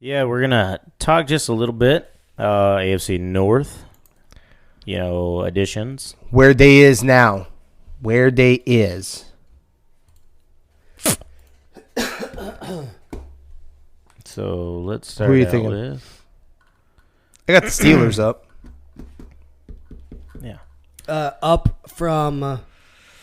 Yeah, we're gonna talk just a little bit. AFC North, additions. Where they is now. Where they is. So let's start Who are you out thinking? with. I got the Steelers up. Yeah. Up from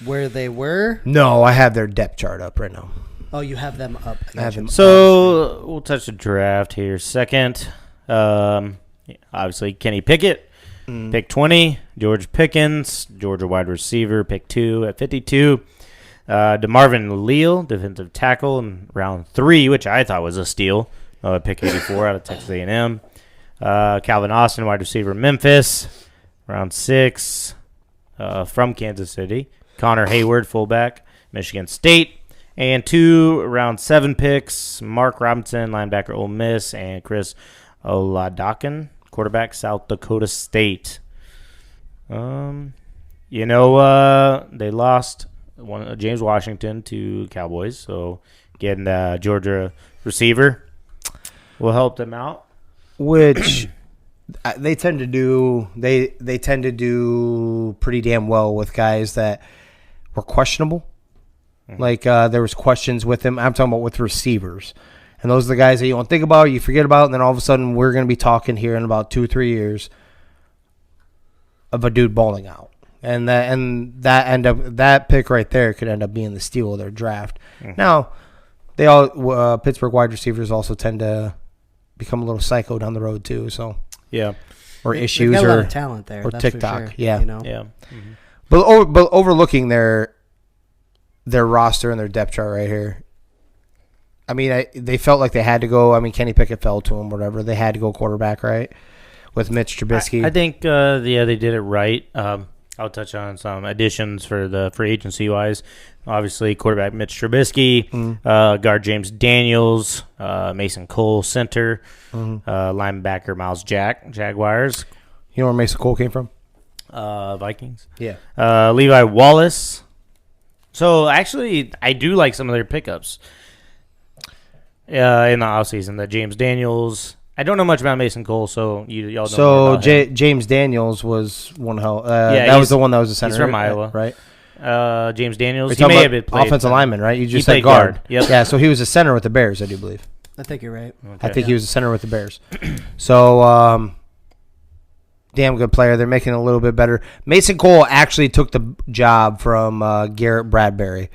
where they were. No, I have their depth chart up right now. Oh, you have them up. I have them. So we'll touch the draft here second. Obviously, Kenny Pickett, pick 20. George Pickens, Georgia wide receiver, pick 2 at 52. DeMarvin Leal, defensive tackle in round 3, which I thought was a steal. Pick 84 out of Texas A&M. Calvin Austin, wide receiver, Memphis, round 6 from Kansas City. Connor Hayward, fullback, Michigan State. And 2 round 7 picks, Mark Robinson, linebacker, Ole Miss, and Chris Oladakin, quarterback, South Dakota State. They lost James Washington to Cowboys, so getting the Georgia receiver will help them out. Which they tend to do. They tend to do pretty damn well with guys that were questionable. Like there was questions with him. I'm talking about with receivers. And those are the guys that you don't think about, you forget about, and then all of a sudden we're going to be talking here in about 2 or 3 years of a dude balling out. And that pick right there could end up being the steal of their draft. Mm-hmm. Now, they all Pittsburgh wide receivers also tend to become a little psycho down the road too. So yeah, or issues got a or lot of talent there, or that's TikTok. for sure, Yeah, yeah. Mm-hmm. But overlooking their roster and their depth chart right here. I mean, they felt like they had to go. I mean, Kenny Pickett fell to them, whatever. They had to go quarterback, right? With Mitch Trubisky. I think, they did it right. I'll touch on some additions for the free agency wise. Obviously, quarterback Mitch Trubisky, guard James Daniels, Mason Cole, center, linebacker Miles Jack, Jaguars. You know where Mason Cole came from? Vikings. Yeah. Levi Wallace. So, actually, I do like some of their pickups in the offseason. The James Daniels. I don't know much about Mason Cole, so y'all know more about him. James Daniels was one hell. That was the one that was the center. He's from Iowa. Right? James Daniels. He may have been offensive lineman, right? You just said guard. Yep. Yeah, so he was a center with the Bears, I do believe. I think you're right. Okay. I think he was a center with the Bears. So, damn good player. They're making it a little bit better. Mason Cole actually took the job from Garrett Bradbury.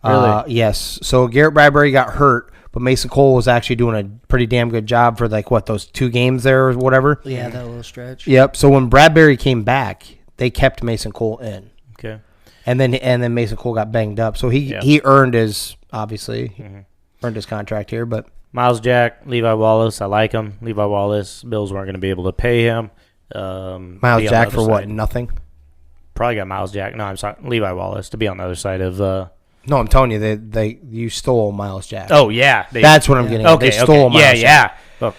Really? Yes. So Garrett Bradbury got hurt, but Mason Cole was actually doing a pretty damn good job for those 2 games there or whatever. Yeah, that little stretch. Yep. So when Bradbury came back, they kept Mason Cole in. Okay. And then Mason Cole got banged up. So he earned his earned his contract here, but Miles Jack, Levi Wallace, I like him. Levi Wallace, Bills weren't going to be able to pay him. Miles Jack for what? Nothing? Probably got Miles Jack. No, I'm sorry, Levi Wallace to be on the other side of. No, I'm telling you, you stole Miles Jack. Oh yeah, that's what I'm getting. Okay, they stole Miles Jack. Look,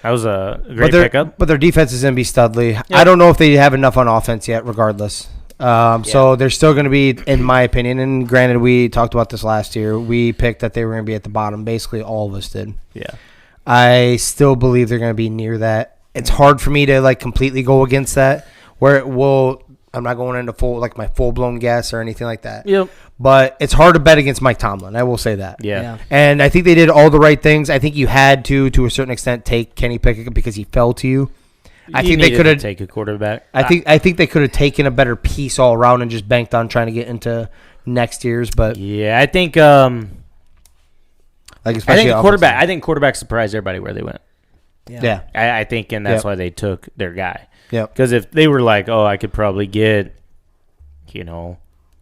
that was a great pickup. But their defense is going to be studly. Yep. I don't know if they have enough on offense yet. Regardless, so they're still going to be, in my opinion. And granted, we talked about this last year. We picked that they were going to be at the bottom. Basically, all of us did. Yeah, I still believe they're going to be near that. It's hard for me to completely go against that. Where it will. I'm not going into my full-blown guess or anything like that. Yep. But it's hard to bet against Mike Tomlin. I will say that. Yeah. And I think they did all the right things. I think you had to a certain extent, take Kenny Pickett because he fell to you. I think they could have take a quarterback. I think they could have taken a better piece all around and just banked on trying to get into next year's. But yeah, I think especially quarterback. I think quarterback surprised everybody where they went. Yeah. I think, and that's why they took their guy. Yeah. Because if they were like, oh, I could probably get,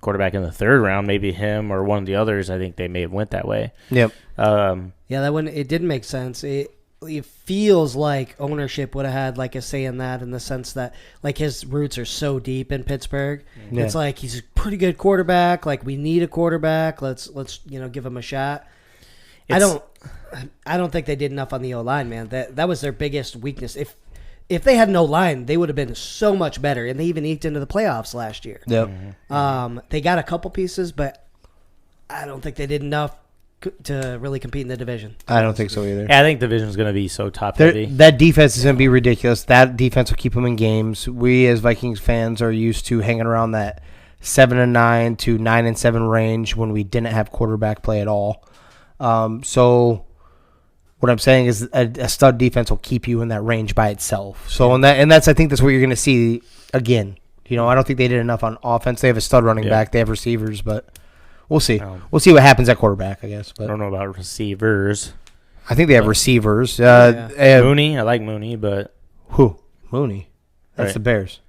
quarterback in the 3rd round, maybe him or one of the others, I think they may have went that way. Yep. That one, it didn't make sense. It feels like ownership would have had a say in that, in the sense that his roots are so deep in Pittsburgh. Yeah. It's like he's a pretty good quarterback. We need a quarterback. Let's give him a shot. I don't think they did enough on the O-line, man. That was their biggest weakness. If they had no line, they would have been so much better, and they even eked into the playoffs last year. Yep. They got a couple pieces, but I don't think they did enough to really compete in the division. I don't think so either. Yeah, I think the division's going to be so top heavy. That defense is going to be ridiculous. That defense will keep them in games. We as Vikings fans are used to hanging around that 7-9 to 9-7 range when we didn't have quarterback play at all. So what I'm saying is a stud defense will keep you in that range by itself. So that's I think that's what you're going to see again. You know, I don't think they did enough on offense. They have a stud running back. They have receivers, but we'll see. We'll see what happens at quarterback, I guess. But I don't know about receivers. I think they have receivers. Mooney, I like Mooney, but who? Mooney. That's the Bears.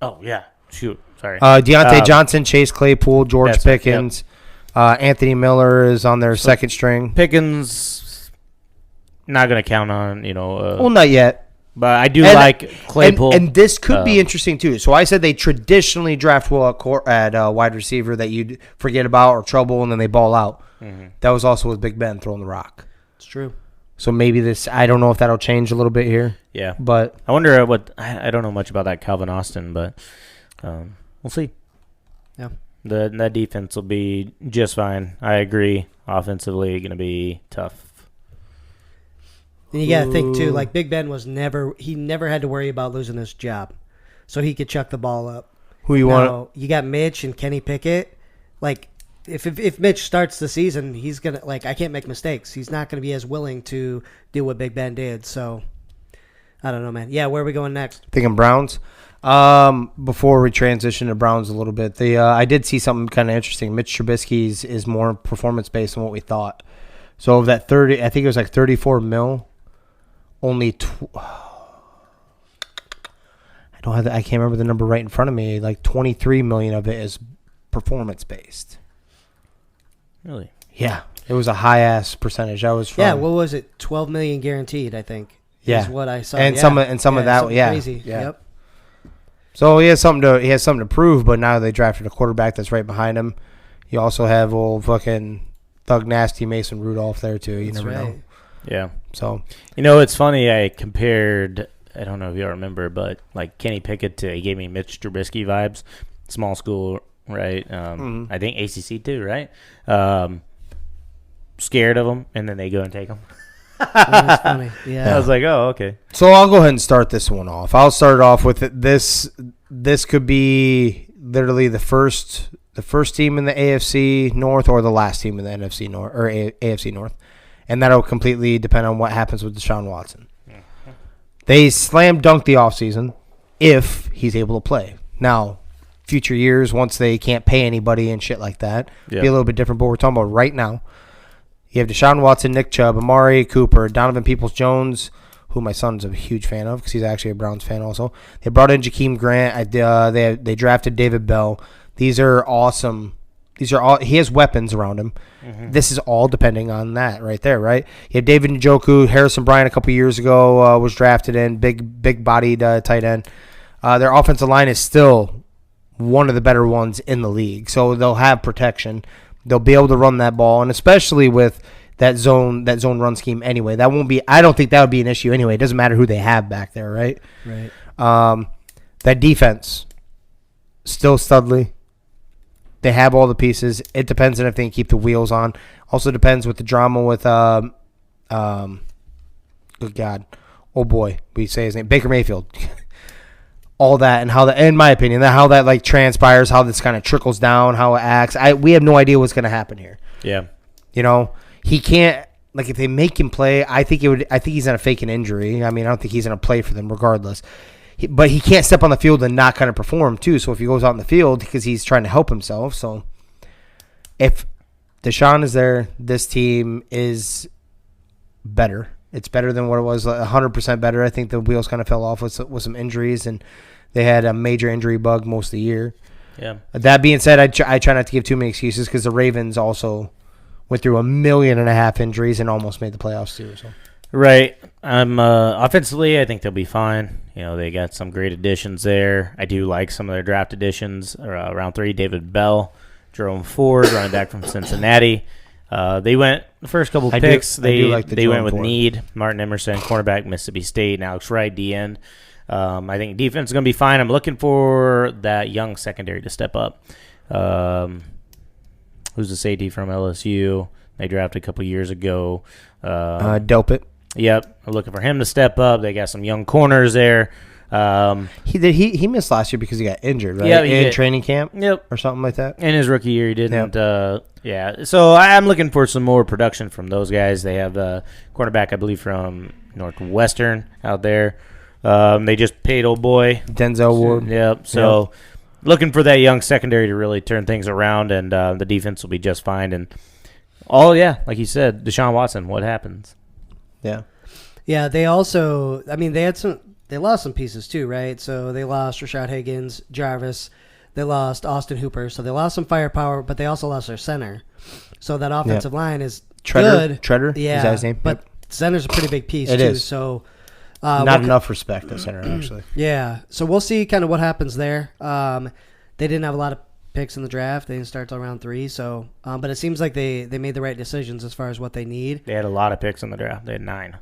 Oh yeah, shoot. Sorry. Deontay Johnson, Chase Claypool, George Pickens, Anthony Miller is on their second string. Pickens, not going to count on, well, not yet. But I do like Claypool. And this could be interesting, too. So I said they traditionally draft well at wide receiver that you'd forget about or trouble, and then they ball out. Mm-hmm. That was also with Big Ben throwing the rock. It's true. So maybe I don't know if that'll change a little bit here. Yeah. But I wonder I don't know much about that Calvin Austin, but we'll see. Yeah. That defense will be just fine. I agree. Offensively, going to be tough. And you got to think, too, like Big Ben he never had to worry about losing his job. So he could chuck the ball up. Who you want? You got Mitch and Kenny Pickett. Like, if Mitch starts the season, he's going to, I can't make mistakes. He's not going to be as willing to do what Big Ben did. So, I don't know, man. Yeah, where are we going next? Thinking Browns. Before we transition to Browns a little bit, I did see something kind of interesting. Mitch Trubisky's is more performance-based than what we thought. So, of that 30, I think it was like $34 million. Only I can't remember the number right in front of me. Like $23 million of it is performance based. Really? Yeah, it was a high ass percentage. I was from, yeah. What was it? $12 million guaranteed, I think. Yeah, is what I saw. And some of that. Yeah, crazy. Yeah. Yep. So he has something to prove. But now they drafted a quarterback that's right behind him. You also have old fucking thug nasty Mason Rudolph there too. You never know. Yeah. So, it's funny. I compared, I don't know if you remember, but like Kenny Pickett he gave me Mitch Trubisky vibes. Small school, right? I think ACC too, right? Scared of him, and then they go and take him. That's funny. Yeah. I was like, oh, okay. So I'll go ahead and start this one off. I'll start off with it. This could be literally the first team in the AFC North or the last team in the NFC North or AFC North. And that'll completely depend on what happens with Deshaun Watson. Mm-hmm. They slam dunk the offseason if he's able to play. Now, future years, once they can't pay anybody and shit like that, be a little bit different. But we're talking about right now. You have Deshaun Watson, Nick Chubb, Amari Cooper, Donovan Peoples-Jones, who my son's a huge fan of because he's actually a Browns fan also. They brought in Jakeem Grant. They drafted David Bell. These are awesome. He has weapons around him. Mm-hmm. This is all depending on that right there, right? You have David Njoku, Harrison Bryant a couple years ago was drafted in, big-bodied tight end. Their offensive line is still one of the better ones in the league, so they'll have protection. They'll be able to run that ball, and especially with that zone run scheme anyway. That won't be. I don't think that would be an issue anyway. It doesn't matter who they have back there, right? Right. That defense, still Studley. They have all the pieces. It depends on if they can keep the wheels on. Also depends with the drama with good God, oh boy, we say his name, Baker Mayfield. All that and how that, in my opinion, how that like transpires, how this kind of trickles down, how it acts. We have no idea what's going to happen here. Yeah, he can't. Like if they make him play, I think he's going to fake an injury. I mean, I don't think he's going to play for them regardless. But he can't step on the field and not kind of perform, too. So if he goes out in the field, because he's trying to help himself. So if Deshaun is there, this team is better. It's better than what it was, 100% better. I think the wheels kind of fell off with some injuries, and they had a major injury bug most of the year. Yeah. That being said, I try not to give too many excuses because the Ravens also went through 1.5 million injuries and almost made the playoffs, too. So. Right. Offensively, I think they'll be fine. They got some great additions there. I do like some of their draft additions. Round 3, David Bell, Jerome Ford, running back from Cincinnati. They went the first couple of picks. They went with need. Martin Emerson, cornerback, Mississippi State, and Alex Wright, DN. I think defense is going to be fine. I'm looking for that young secondary to step up. Who's the safety from LSU? they drafted a couple years ago. Delpit. Yep, looking for him to step up. They got some young corners there. He missed last year because he got injured, right? Yeah, in training camp. Yep, or something like that. In his rookie year, he didn't. Yep. Yeah, so I'm looking for some more production from those guys. They have a quarterback, I believe, from Northwestern out there. They just paid old boy Denzel Ward. Yep. So looking for that young secondary to really turn things around, and the defense will be just fine. And like you said, Deshaun Watson. What happens? Yeah. Yeah. They also, they lost some pieces too, right? So they lost Rashad Higgins, Jarvis. They lost Austin Hooper. So they lost some firepower, but they also lost their center. So that offensive line is good. Treader? Yeah. Is that his name? But center's a pretty big piece, It too. is. So not enough respect at center, actually. Yeah. So we'll see kind of what happens there. They didn't have a lot of picks in the draft. They didn't start till round 3. So, but it seems like they made the right decisions as far as what they need. They had a lot of picks in the draft. They had 9.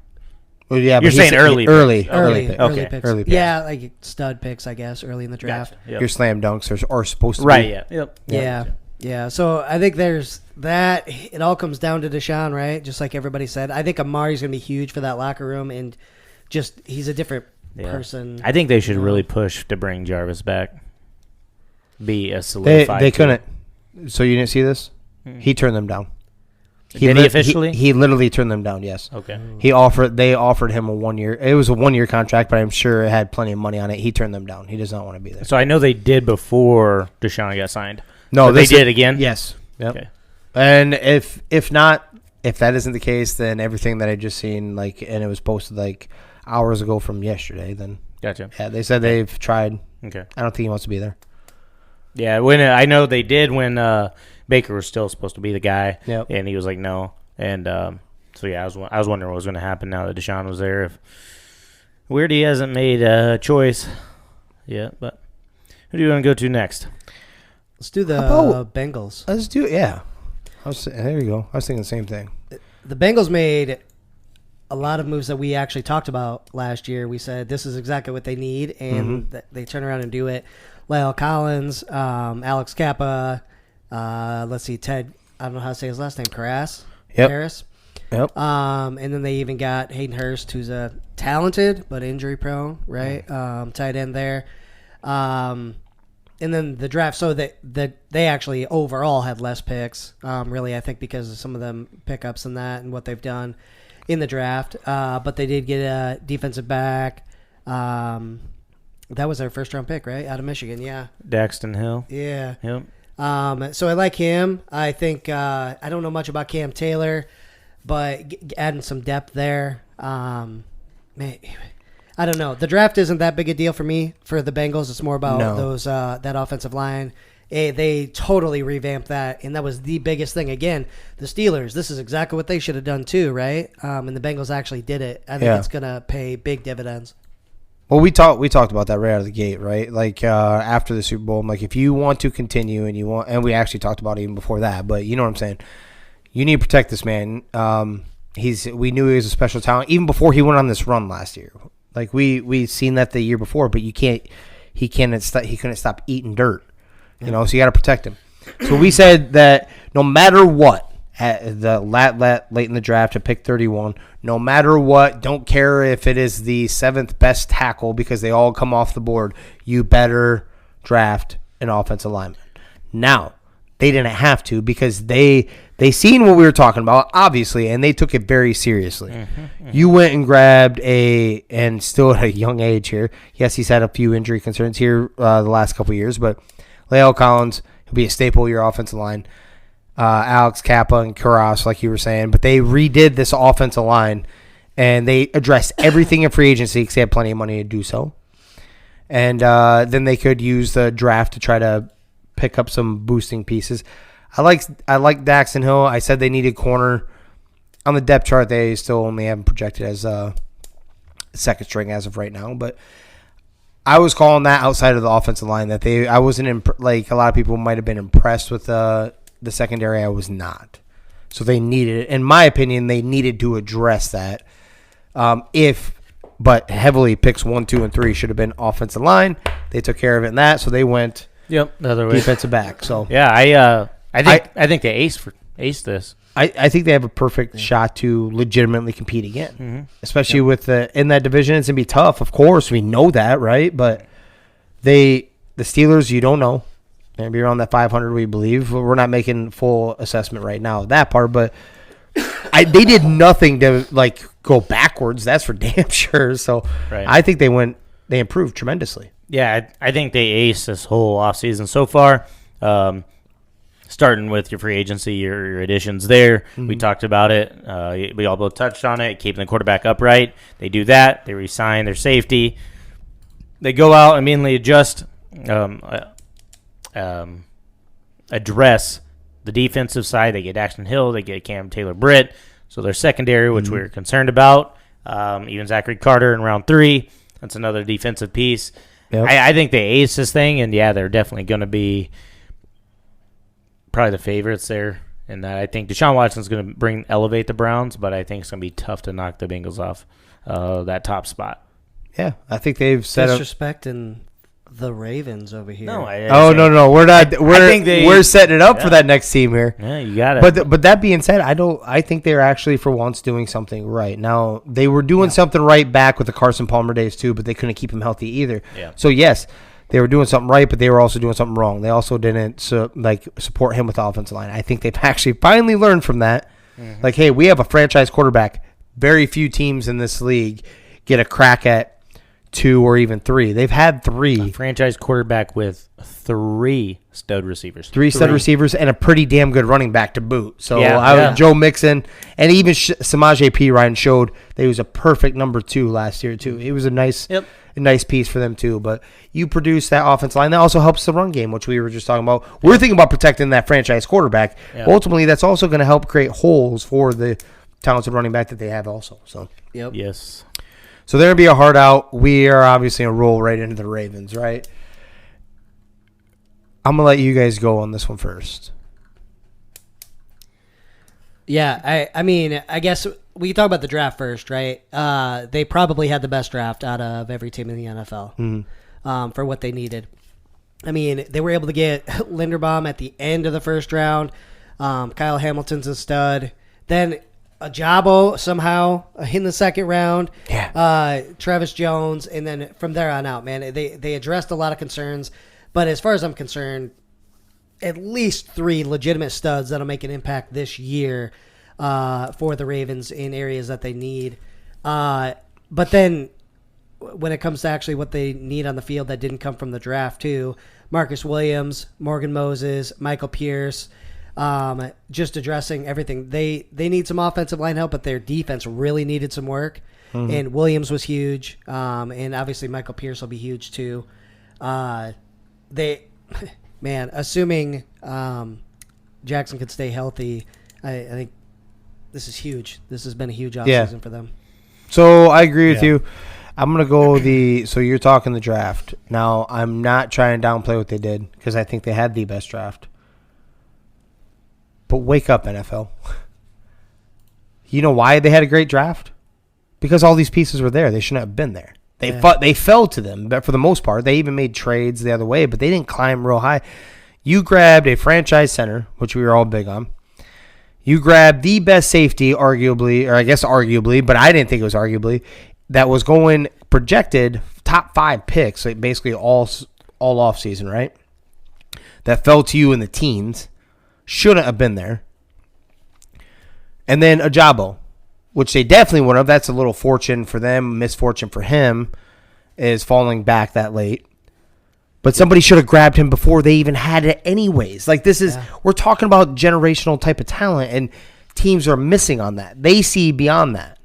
Well, yeah, You're saying early Early Okay. picks. Early picks. Yeah, like stud picks, I guess, early in the draft. Gotcha. Yep. Your slam dunks are supposed to be. Right, yeah. Yep. Yeah. Yeah. So I think there's that. It all comes down to Deshaun, right? Just like everybody said. I think Amari's going to be huge for that locker room, and just he's a different person. I think they should really push to bring Jarvis back. Be a solidified. They couldn't. So you didn't see this? He turned them down. Did he officially? He literally turned them down. Yes. Okay. They offered him a 1 year. It was a 1 year contract, but I'm sure it had plenty of money on it. He turned them down. He does not want to be there. So I know they did before Deshaun got signed. No, they did again. Yes. Yep. Okay. And if that isn't the case, then everything that I just seen, and it was posted hours ago from yesterday, then Gotcha. yeah, they said they've tried. Okay. I don't think he wants to be there. Yeah, I know they did when Baker was still supposed to be the guy. Yep. And he was like no, and so yeah, I was wondering what was going to happen now that Deshaun was there. If weird he hasn't made a choice yet, but who do you want to go to next? Let's do the Bengals. Let's do it. Yeah. There you go. I was thinking the same thing. The Bengals made a lot of moves that we actually talked about last year. We said this is exactly what they need, and they turn around and do it. Lyle Collins, Alex Kappa, let's see, Ted, I don't know how to say his last name, Karras? Yep. Harris. Yep. And then they even got Hayden Hurst, who's a talented but injury prone, right? Tight end there. And then the draft, so they actually overall had less picks, really, I think because of some of them pickups and that and what they've done in the draft. But they did get a defensive back. That was their first-round pick, right, out of Michigan, yeah. Daxton Hill. Yeah. Yep. So I like him. I think I don't know much about Cam Taylor, but adding some depth there. Man, I don't know. The draft isn't that big a deal for me for the Bengals. It's more about those that offensive line. They totally revamped that, and that was the biggest thing. Again, the Steelers, this is exactly what they should have done too, right? And the Bengals actually did it. I think it's going to pay big dividends. Well, we talked about that right out of the gate, right? After the Super Bowl, I'm like, if you want to continue and we actually talked about it even before that, but you know what I'm saying? You need to protect this man. We knew he was a special talent even before he went on this run last year. We seen that the year before, but he couldn't stop eating dirt. So you got to protect him. So we said that no matter what, at the late in the draft at pick 31, no matter what, don't care if it is the 7th best tackle because they all come off the board, you better draft an offensive lineman. Now, they didn't have to because they seen what we were talking about, obviously, and they took it very seriously. You went and grabbed and still at a young age here. Yes, he's had a few injury concerns here the last couple of years, but La'el Collins will be a staple of your offensive line. Alex Kappa and Karras, like you were saying, but they redid this offensive line and they addressed everything in free agency because they had plenty of money to do so. And then they could use the draft to try to pick up some boosting pieces. I like Daxton Hill. I said they needed corner. On the depth chart, they still only have him projected as a second string as of right now, but I was calling that outside of the offensive line that I wasn't like a lot of people might have been impressed with the secondary. I was not. So they needed, in my opinion, they needed to address that. But heavily picks 1, 2, and 3 should have been offensive line. They took care of it in that, so they went the other way. Defensive back. So yeah, I think they aced this. I think they have a perfect shot to legitimately compete again, especially with in that division. It's gonna be tough, of course. We know that, right? But the Steelers, you don't know. They're gonna be around that 500, we believe. We're not making full assessment right now of that part, but they did nothing to like go backwards. That's for damn sure. So I think they improved tremendously. Yeah, I think they aced this whole offseason so far. Starting with your free agency, your additions there. We talked about it. We all both touched on it, keeping the quarterback upright. They do that. They re-sign their safety. They go out and immediately address the defensive side. They get Axton Hill. They get Cam Taylor-Britt. So their secondary, which we're concerned about, even Zachary Carter in round 3. That's another defensive piece. Yep. I think they aced this thing, and, they're definitely going to be probably the favorites there. And I think Deshaun Watson's going to elevate the Browns, but I think it's going to be tough to knock the Bengals off that top spot. Yeah, I think they've set up disrespecting the Ravens over here. No, no, we're not. We're setting it up for that next team here. Yeah, you got it. But that being said, I think they're actually for once doing something right. Now they were doing something right back with the Carson Palmer days too, but they couldn't keep him healthy either. Yeah. So yes, they were doing something right, but they were also doing something wrong. They also didn't support him with the offensive line. I think they've actually finally learned from that. Mm-hmm. Like, hey, we have a franchise quarterback. Very few teams in this league get a crack at 2 or even 3. They've had 3. A franchise quarterback with 3 stud receivers. 3 stud receivers and a pretty damn good running back to boot. So Joe Mixon and even Samaje Perine showed that he was a perfect number 2 last year too. He was a nice piece for them too. But you produce that offensive line. That also helps the run game, which we were just talking about. We're thinking about protecting that franchise quarterback. Yeah. Ultimately, that's also going to help create holes for the talented running back that they have also. So yes. So there will be a hard out. We are obviously going to roll right into the Ravens, right? I'm going to let you guys go on this one first. Yeah, I mean, I guess we can talk about the draft first, right? They probably had the best draft out of every team in the NFL for what they needed. I mean, they were able to get Linderbaum at the end of the first round. Kyle Hamilton's a stud. Then Ajabo somehow in the second round. Yeah. Travis Jones, and then from there on out, man, they addressed a lot of concerns. But as far as I'm concerned, at least 3 legitimate studs that'll make an impact this year for the Ravens in areas that they need. But then when it comes to actually what they need on the field that didn't come from the draft too, Marcus Williams, Morgan Moses, Michael Pierce, just addressing everything. They need some offensive line help, but their defense really needed some work. Mm-hmm. And Williams was huge. And obviously Michael Pierce will be huge too. Assuming Jackson could stay healthy, I think this is huge. This has been a huge offseason for them. So I agree with you. I'm going to go so you're talking the draft. Now, I'm not trying to downplay what they did because I think they had the best draft. But wake up, NFL. You know why they had a great draft? Because all these pieces were there. They shouldn't have been there. They fell to them, but for the most part, they even made trades the other way, but they didn't climb real high. You grabbed a franchise center, which we were all big on. You grabbed the best safety, arguably, but I didn't think it was arguably, that was going projected top 5 picks, like basically all off season, right? That fell to you in the teens. Shouldn't have been there. And then Ajabo, which they definitely wouldn't have. That's a little fortune for them, misfortune for him, is falling back that late. But somebody should have grabbed him before they even had it anyways. Like we're talking about generational type of talent, and teams are missing on that. They see beyond that.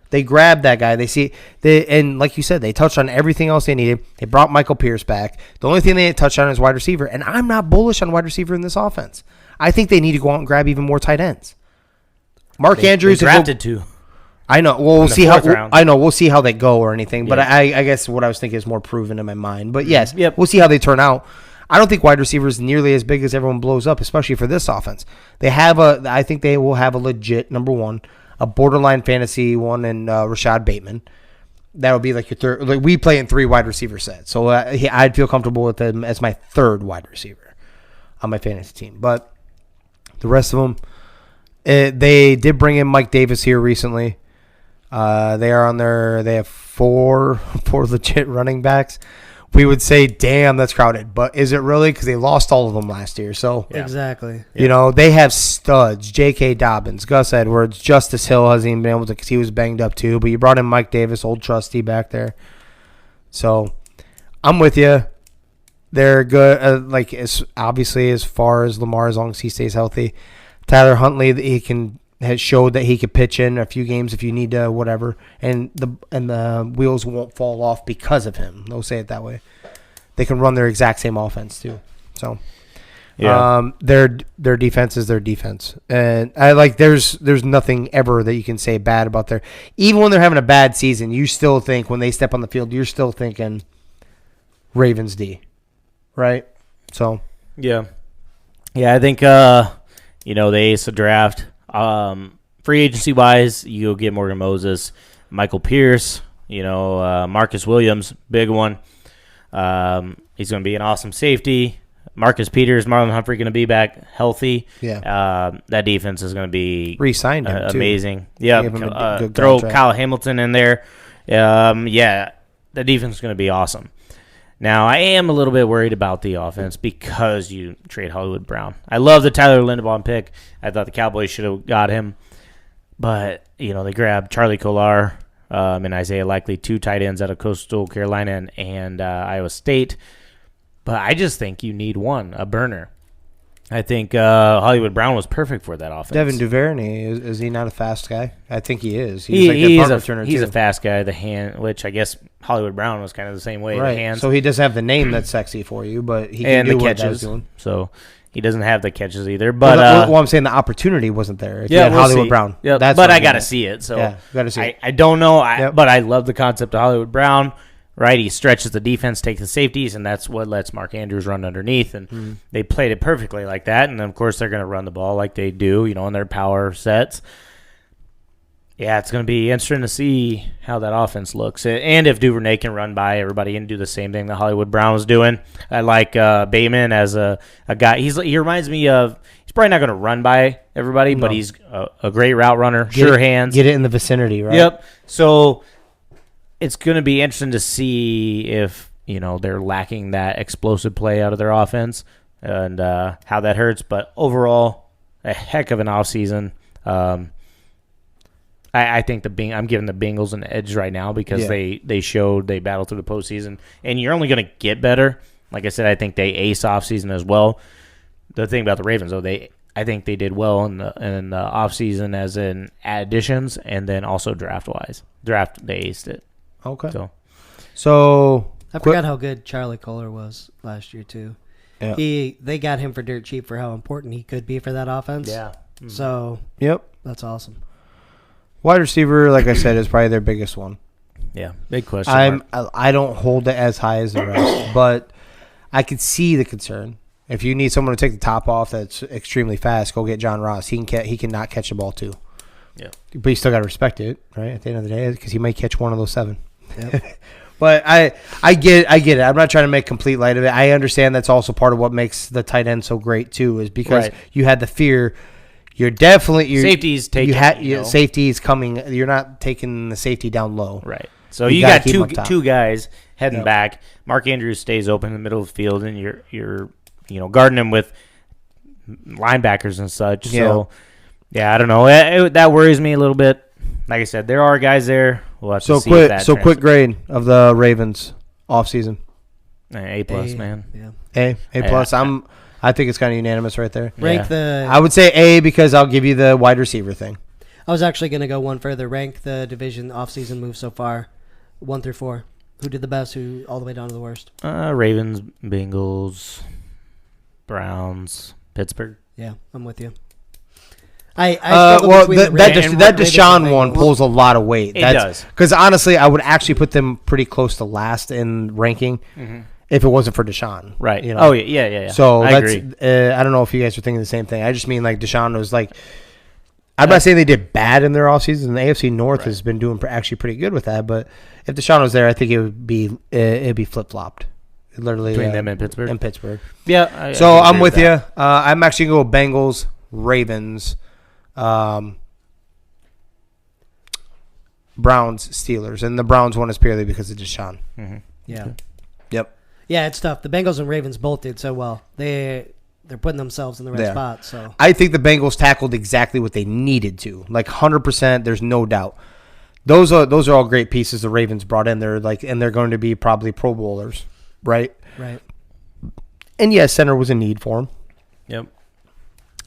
They grabbed that guy. And like you said, they touched on everything else they needed. They brought Michael Pierce back. The only thing they didn't touch on is wide receiver, and I'm not bullish on wide receiver in this offense. I think they need to go out and grab even more tight ends. Mark Andrews they drafted 2. I know. Well, we'll see how. I know. We'll see how they go or anything. But I guess what I was thinking is more proven in my mind. But yes, we'll see how they turn out. I don't think wide receiver is nearly as big as everyone blows up, especially for this offense. I think they will have a legit number 1, a borderline fantasy one, and Rashad Bateman. That'll be like your third. Like we play in 3 wide receiver sets, so I'd feel comfortable with them as my 3rd wide receiver on my fantasy team. But the rest of them, They did bring in Mike Davis here recently. They have four legit running backs. We would say, damn, that's crowded. But is it really? Because they lost all of them last year. So Exactly. they have studs. J.K. Dobbins, Gus Edwards, Justice Hill hasn't even been able to because he was banged up too. But you brought in Mike Davis, old trusty back there. So I'm with you. They're good. Obviously, as far as Lamar, as long as he stays healthy. Tyler Huntley, has showed that he could pitch in a few games if you need to, whatever, and the wheels won't fall off because of him. They'll say it that way. They can run their exact same offense too. So, their defense is their defense, and I like. There's nothing ever that you can say bad about their. Even when they're having a bad season, you still think when they step on the field, you're still thinking Ravens D, right? So, yeah. I think they ace the draft. Free agency wise, you go get Morgan Moses, Michael Pierce, Marcus Williams, big one. He's going to be an awesome safety. Marcus Peters, Marlon Humphrey going to be back healthy. Yeah. That defense is going to be re-signed him amazing. Too. Yeah. Good Throw contract. Kyle Hamilton in there. The defense is going to be awesome. Now, I am a little bit worried about the offense because you trade Hollywood Brown. I love the Tyler Linderbaum pick. I thought the Cowboys should have got him. But, they grabbed Charlie Kolar and Isaiah Likely, 2 tight ends out of Coastal Carolina and Iowa State. But I just think you need a burner. I think Hollywood Brown was perfect for that offense. Devin Duvernay, is he not a fast guy? I think he is. He's a fast guy, the hand, which I guess Hollywood Brown was kind of the same way. Right. The hands. So he doesn't have the name that's sexy for you, but he can do the what catches. he's doing. So he doesn't have the catches either. But I'm saying the opportunity wasn't there. If you had Hollywood Brown. Yeah, that's but I got to see it. So got to see it. I don't know, but I love the concept of Hollywood Brown. Right, he stretches the defense, takes the safeties, and that's what lets Mark Andrews run underneath. And they played it perfectly like that. And, of course, they're going to run the ball like they do, in their power sets. Yeah, it's going to be interesting to see how that offense looks. And if Duvernay can run by everybody and do the same thing that Hollywood Brown was doing. I like Bateman as a guy. He reminds me of – he's probably not going to run by everybody, but he's a great route runner, hands. Get it in the vicinity, right? Yep. So – it's going to be interesting to see if, they're lacking that explosive play out of their offense and how that hurts. But overall, a heck of an offseason. I think I'm giving the Bengals an edge right now because they showed they battled through the postseason. And you're only going to get better. Like I said, I think they ace offseason as well. The thing about the Ravens, though, I think they did well in the offseason as in additions and then also draft-wise. They aced it. Okay. So I forgot how good Charlie Kolar was last year too. Yeah. They got him for dirt cheap for how important he could be for that offense. Yeah. Mm-hmm. So that's awesome. Wide receiver, like I said, is probably their biggest one. Yeah, big question. I don't hold it as high as the rest, but I could see the concern. If you need someone to take the top off that's extremely fast, go get John Ross. He can not catch the ball too. Yeah, but you still got to respect it, right? At the end of the day, because he might catch one of those 7. Yep. But I get it. I'm not trying to make complete light of it. I understand that's also part of what makes the tight end so great too, is because you had the fear. Safety's taking. Safety is coming. You're not taking the safety down low. Right. So you got two guys heading back. Mark Andrews stays open in the middle of the field, and you're guarding him with linebackers and such. Yeah. So yeah, I don't know. That worries me a little bit. Like I said, there are guys there. We'll have to see if that quick grade of the Ravens offseason. A+, man. Yeah. A+. I think it's kind of unanimous right there. I would say A because I'll give you the wide receiver thing. I was actually going to go one further. Rank the division offseason moves so far, 1 through 4. Who did the best? Who all the way down to the worst? Ravens, Bengals, Browns, Pittsburgh. Yeah, I'm with you. That Deshaun one pulls a lot of weight. It does. Because honestly, I would actually put them pretty close to last in ranking if it wasn't for Deshaun. Right. Oh, yeah. So I agree. I don't know if you guys are thinking the same thing. I just mean like Deshaun was like, I'm not saying they did bad in their offseason. The AFC North has been doing actually pretty good with that. But if Deshaun was there, I think it'd be flip-flopped. Literally. Between them and Pittsburgh? And Pittsburgh. Yeah. So I'm with you. I'm actually going to go Bengals, Ravens, Browns, Steelers, and the Browns won is purely because of Deshaun. Mm-hmm. Yeah. Yep. Yeah, it's tough. The Bengals and Ravens both did so well. They're putting themselves in the right spot. So I think the Bengals tackled exactly what they needed to, like 100%. There's no doubt. Those are all great pieces the Ravens brought in. They're going to be probably Pro Bowlers, right? Right. And yeah, center was a need for him. Yep.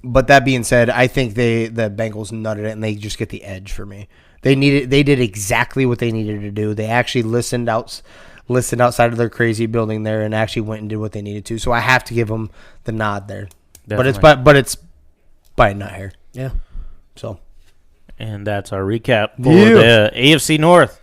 But that being said, I think the Bengals nutted it and they just get the edge for me. They did exactly what they needed to do. They actually listened outside of their crazy building there and actually went and did what they needed to. So I have to give them the nod there. Definitely. But it's by a nut here. Yeah. So And that's our recap for Yeah. the AFC North.